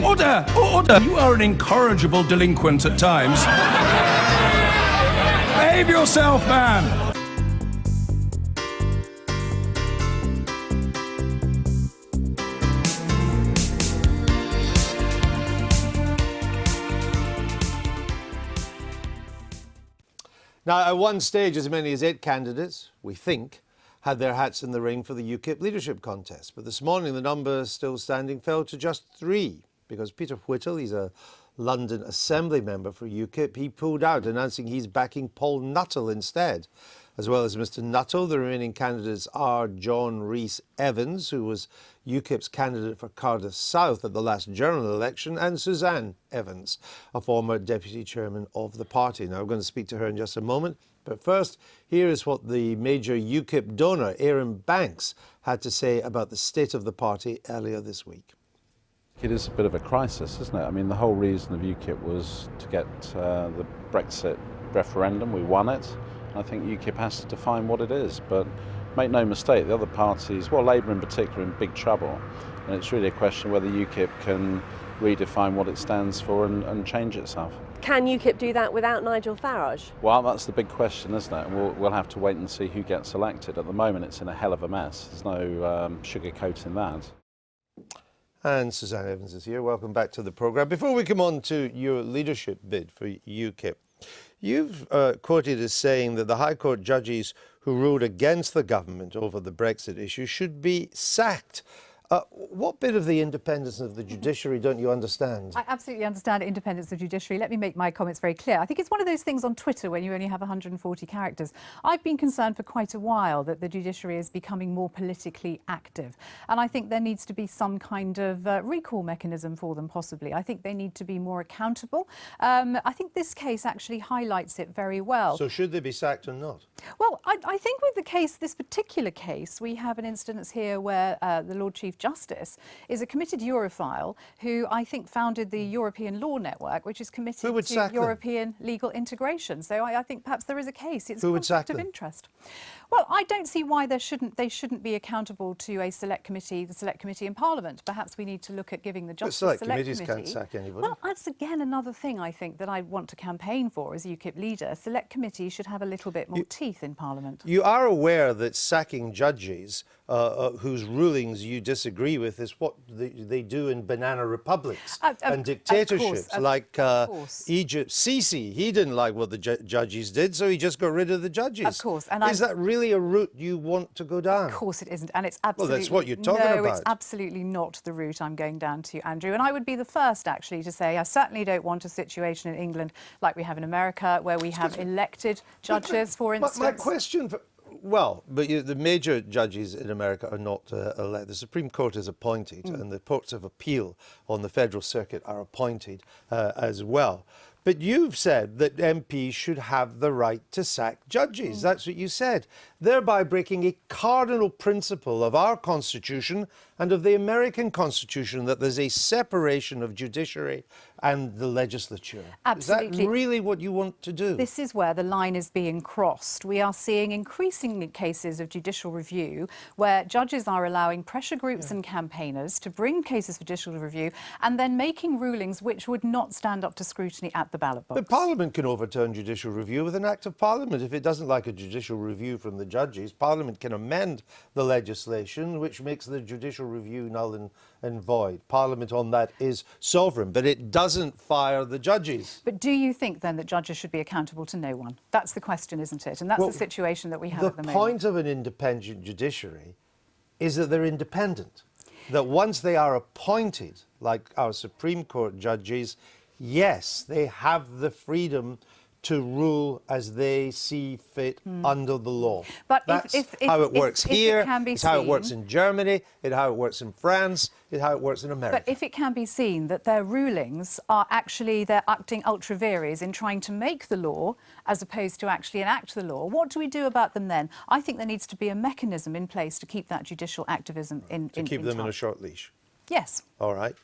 Order! Order! You are an incorrigible delinquent at times. Behave yourself, man! Now, at one stage, as many as 8 candidates, we think, had their hats in the ring for the UKIP leadership contest. But this morning, the number still standing fell to just 3, because Peter Whittle, he's a London Assembly member for UKIP, he pulled out, announcing he's backing Paul Nuttall instead. As well as Mr Nuttall, the remaining candidates are John Rhys Evans, who was UKIP's candidate for Cardiff South at the last general election, and Suzanne Evans, a former deputy chairman of the party. Now, we're going to speak to her in just a moment. But first, here is what the major UKIP donor, Aaron Banks, had to say about the state of the party earlier this week. It is a bit of a crisis, isn't it? I mean, the whole reason of UKIP was to get the Brexit referendum. We won it. I think UKIP has to define what it is, but make no mistake, the other parties, well, Labour in particular, are in big trouble, and it's really a question of whether UKIP can redefine what it stands for and change itself. Can UKIP do that without Nigel Farage? Well, that's the big question, isn't it? And we'll have to wait and see who gets elected. At the moment, it's in a hell of a mess. There's no sugarcoating that. And Suzanne Evans is here. Welcome back to the programme. Before we come on to your leadership bid for UKIP, you've quoted as saying that the High Court judges who ruled against the government over the Brexit issue should be sacked. What bit of the independence of the judiciary don't you understand? I absolutely understand independence of judiciary. Let me make my comments very clear. I think it's one of those things on Twitter when you only have 140 characters. I've been concerned for quite a while that the judiciary is becoming more politically active. And I think there needs to be some kind of recall mechanism for them, possibly. I think they need to be more accountable. I think this case actually highlights it very well. So should they be sacked or not? Well, I think with the case, this particular case, we have an instance here where the Lord Chief Justice is a committed Europhile who I think founded the European Law Network, which is committed to European legal integration. So I think perhaps there is a case. It's a conflict of interest. Well, I don't see why they shouldn't be accountable to a select committee, the select committee in Parliament. Perhaps we need to look at giving the Justice Select committees Committee. Can't sack anybody. Well, that's again another thing I think that I want to campaign for as UKIP leader. Select committees should have a little bit more teeth in Parliament. You are aware that sacking judges whose rulings you disagree with is what they do in banana republics and dictatorships like Egypt. Sisi, he didn't like what the judges did, so he just got rid of the judges. Of course. And is that really a route you want to go down? Of course it isn't, and it's absolutely... Well, that's what you're talking about. No, it's absolutely not the route I'm going down to, Andrew. And I would be the first, actually, to say I certainly don't want a situation in England like we have in America, where we have elected judges, for instance. My question for... Well, but the major judges in America are not elected. The Supreme Court is appointed, and the courts of appeal on the federal circuit are appointed as well. But you've said that MPs should have the right to sack judges. That's what you said, thereby breaking a cardinal principle of our Constitution and of the American Constitution, that there's a separation of judiciary and the legislature. Absolutely. Is that really what you want to do? This is where the line is being crossed. We are seeing increasing cases of judicial review where judges are allowing pressure groups and campaigners to bring cases for judicial review and then making rulings which would not stand up to scrutiny at the ballot box. But Parliament can overturn judicial review with an act of Parliament. If it doesn't like a judicial review from the judges, Parliament can amend the legislation, which makes the judicial review null and void. Parliament on that is sovereign, but it doesn't fire the judges. But do you think then that judges should be accountable to no one? That's the question, isn't it? And that's the situation that we have at the moment. The point of an independent judiciary is that they're independent. That once they are appointed, like our Supreme Court judges, yes, they have the freedom to rule as they see fit under the law. But that's how it works here, it's how it works in Germany, it's how it works in France, it's how it works in America. But if it can be seen that their rulings are actually, they're acting ultra vires in trying to make the law as opposed to actually enact the law, what do we do about them then? I think there needs to be a mechanism in place to keep that judicial activism in keep them in a short leash? Yes. All right.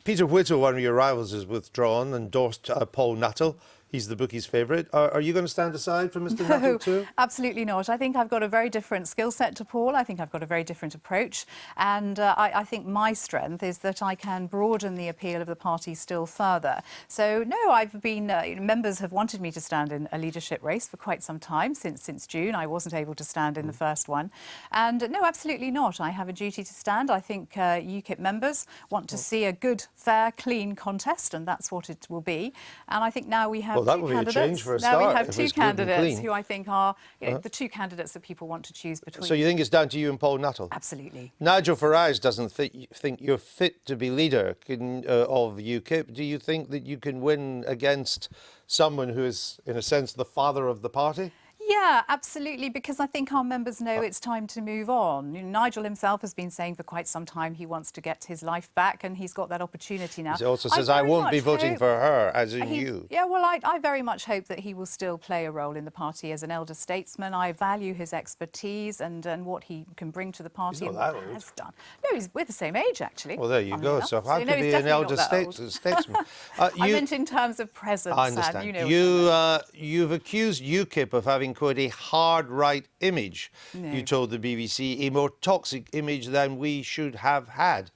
Peter Whittle, one of your rivals, has withdrawn, endorsed Paul Nuttall. He's the bookie's favourite. Are you going to stand aside for Mr. Nuttall too? Absolutely not. I think I've got a very different skill set to Paul. I think I've got a very different approach. And I think my strength is that I can broaden the appeal of the party still further. So, no, I've been... members have wanted me to stand in a leadership race for quite some time, since June. I wasn't able to stand in the first one. And no, absolutely not. I have a duty to stand. I think UKIP members want to see a good, fair, clean contest, and that's what it will be. And I think now we have that two would be a candidates. change for a Now we start, have if two it's good and candidates clean. who I think are the two candidates that people want to choose between. So you think it's down to you and Paul Nuttall? Absolutely. Nigel Farage doesn't think you're fit to be leader of UKIP. Do you think that you can win against someone who is, in a sense, the father of the party? Yeah, absolutely, because I think our members know it's time to move on. You know, Nigel himself has been saying for quite some time he wants to get his life back, and he's got that opportunity now. He also says, I won't be voting for her, as in you. Yeah, well, I very much hope that he will still play a role in the party as an elder statesman. I value his expertise and what he can bring to the party. He's not that old. Has done. No, we're the same age, actually. Well, there you go. Enough. So how no, could he's be an definitely elder not that old. statesman? I meant in terms of presence. I understand. You know You've accused UKIP of having, quote, a hard right image. No. You told the BBC, a more toxic image than we should have had.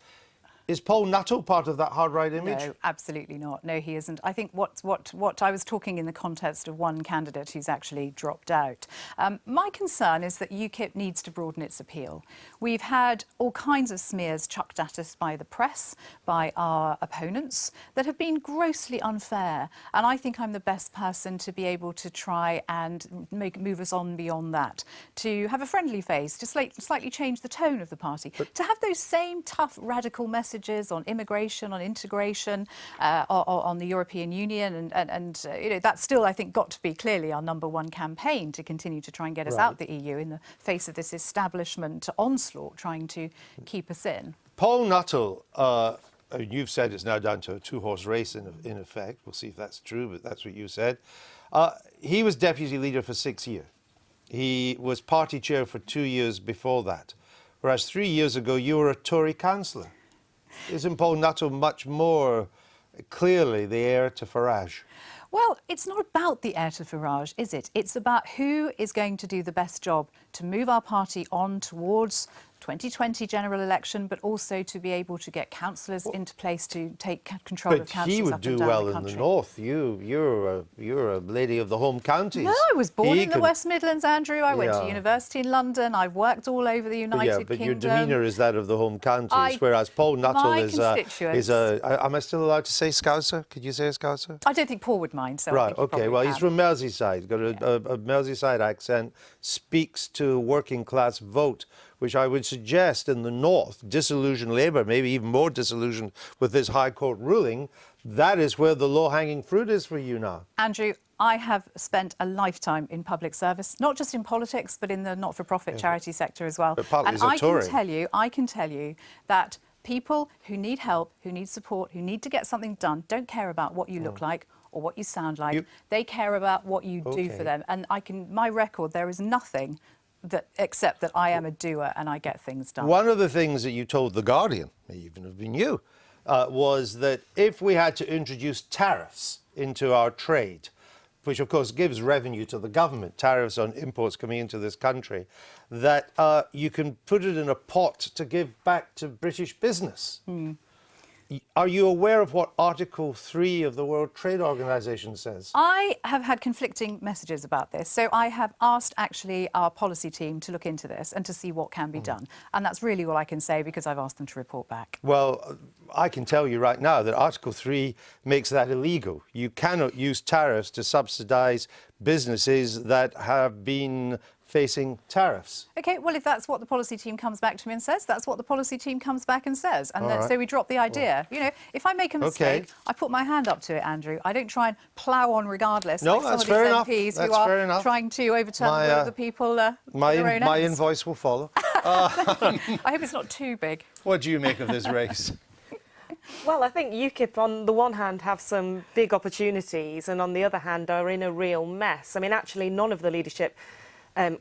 Is Paul Nuttall part of that hard right image? No, absolutely not. No, he isn't. I think what I was talking in the context of one candidate who's actually dropped out. My concern is that UKIP needs to broaden its appeal. We've had all kinds of smears chucked at us by the press, by our opponents, that have been grossly unfair. And I think I'm the best person to be able to try and move us on beyond that, to have a friendly face, to slightly change the tone of the party, to have those same tough, radical messages on immigration, on integration, on the European Union, and you know, that's still, I think, got to be clearly our #1 campaign to continue to try and get us out the EU in the face of this establishment onslaught trying to keep us in. Paul Nuttall, you've said it's now down to a two-horse race in effect. We'll see if that's true, but that's what you said. He was deputy leader for 6 years. He was party chair for 2 years before that, whereas 3 years ago you were a Tory councillor. Isn't Paul Nuttall much more clearly the heir to Farage? Well, it's not about the heir to Farage, is it? It's about who is going to do the best job to move our party on towards 2020 general election, but also to be able to get councillors into place to take control of councils. But he would up do and down well the in country. the north. You're a lady of the home counties. No, I was born in the West Midlands, Andrew. I went to university in London. I've worked all over the United but Kingdom. your demeanour is that of the home counties, whereas Paul Nuttall is a. Am I still allowed to say Scouser? Could you say a Scouser? I don't think Paul would mind. So Right. I think he Okay. Well, he's can. from Merseyside. Got a Merseyside accent. Speaks to working class vote, which I would suggest in the north, disillusioned Labour, maybe even more disillusioned with this High Court ruling. That is where the low-hanging fruit is for you now. Andrew, I have spent a lifetime in public service, not just in politics, but in the not-for-profit charity sector as well. But partly and as a Tory. I can tell you that people who need help, who need support, who need to get something done, don't care about what you look like or what you sound like. They care about what you do for them. And my record, there is nothing except that I am a doer and I get things done. One of the things that you told The Guardian, may even have been you, was that if we had to introduce tariffs into our trade, which of course gives revenue to the government, tariffs on imports coming into this country, that you can put it in a pot to give back to British business. Are you aware of what Article 3 of the World Trade Organization says? I have had conflicting messages about this. So I have asked actually our policy team to look into this and to see what can be done. And that's really all I can say because I've asked them to report back. Well, I can tell you right now that Article 3 makes that illegal. You cannot use tariffs to subsidise businesses that have been facing tariffs. OK, well, if that's what the policy team comes back to me and says, that's what the policy team comes back and says. And so we drop the idea. You know, if I make a mistake, I put my hand up to it, Andrew. I don't try and plough on regardless. No, like that's some of fair these enough. MPs That's who fair are enough. trying to overturn the will of the people their own My ends. invoice will follow. I hope it's not too big. What do you make of this race? Well, I think UKIP, on the one hand, have some big opportunities and on the other hand are in a real mess. I mean, actually, none of the leadership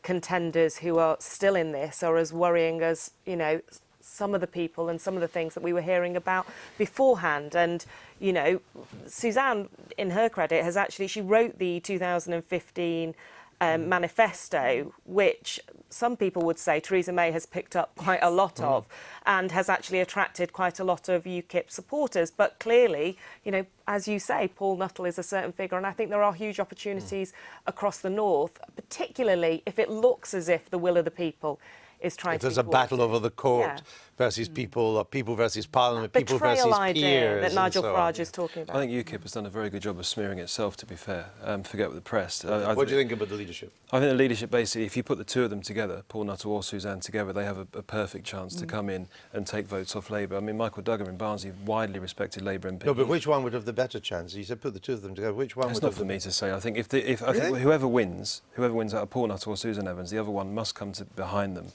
contenders who are still in this are as worrying as, you know, some of the people and some of the things that we were hearing about beforehand. And, you know, Suzanne, in her credit, she wrote the 2015 manifesto, which some people would say Theresa May has picked up quite a lot of, and has actually attracted quite a lot of UKIP supporters. But clearly, you know, as you say, Paul Nuttall is a certain figure, and I think there are huge opportunities across the north, particularly if it looks as if the will of the people is trying if to be there's a battle over the court versus people, or people versus parliament, people versus idea peers. that Nigel and so Farage on. is talking about. I think UKIP has done a very good job of smearing itself, to be fair. Forget what the press. What do you think about the leadership? I think the leadership, basically, if you put the two of them together, Paul Nuttall or Suzanne together, they have a perfect chance to come in and take votes off Labour. I mean, Michael Duggan in Barnsley, widely respected Labour MP. No, but which one would have the better chance? You said put the two of them together. Which one It's would not have for the me to say. I think I Really? think whoever wins out of Paul Nuttall or Suzanne Evans, the other one must come behind them.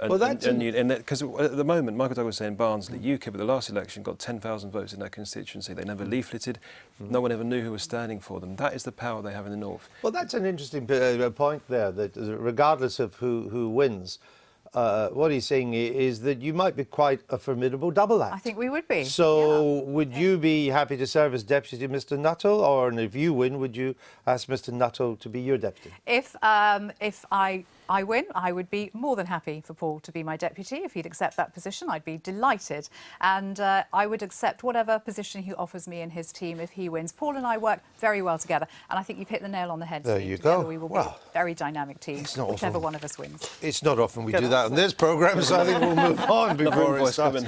Well, that's because at the moment, Michael Douglas was saying Barnsley, UKIP at the last election got 10,000 votes in that constituency. They never leafleted. No one ever knew who was standing for them. That is the power they have in the north. Well, that's an interesting point there, that regardless of who wins, what he's saying is that you might be quite a formidable double act. I think we would be. So would you be happy to serve as deputy to Mr Nuttall, or and if you win, would you ask Mr Nuttall to be your deputy? If I win, I would be more than happy for Paul to be my deputy. If he'd accept that position, I'd be delighted. And I would accept whatever position he offers me and his team if he wins. Paul and I work very well together, and I think you've hit the nail on the head. There Steve. you Together go. We will Well, be a very dynamic team, whichever one of us wins. It's not often we do that on this programme, so I think we'll move on before it starts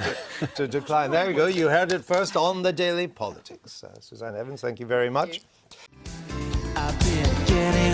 to decline. There we go. You heard it first on the Daily Politics. Suzanne Evans, thank you very much. I've been getting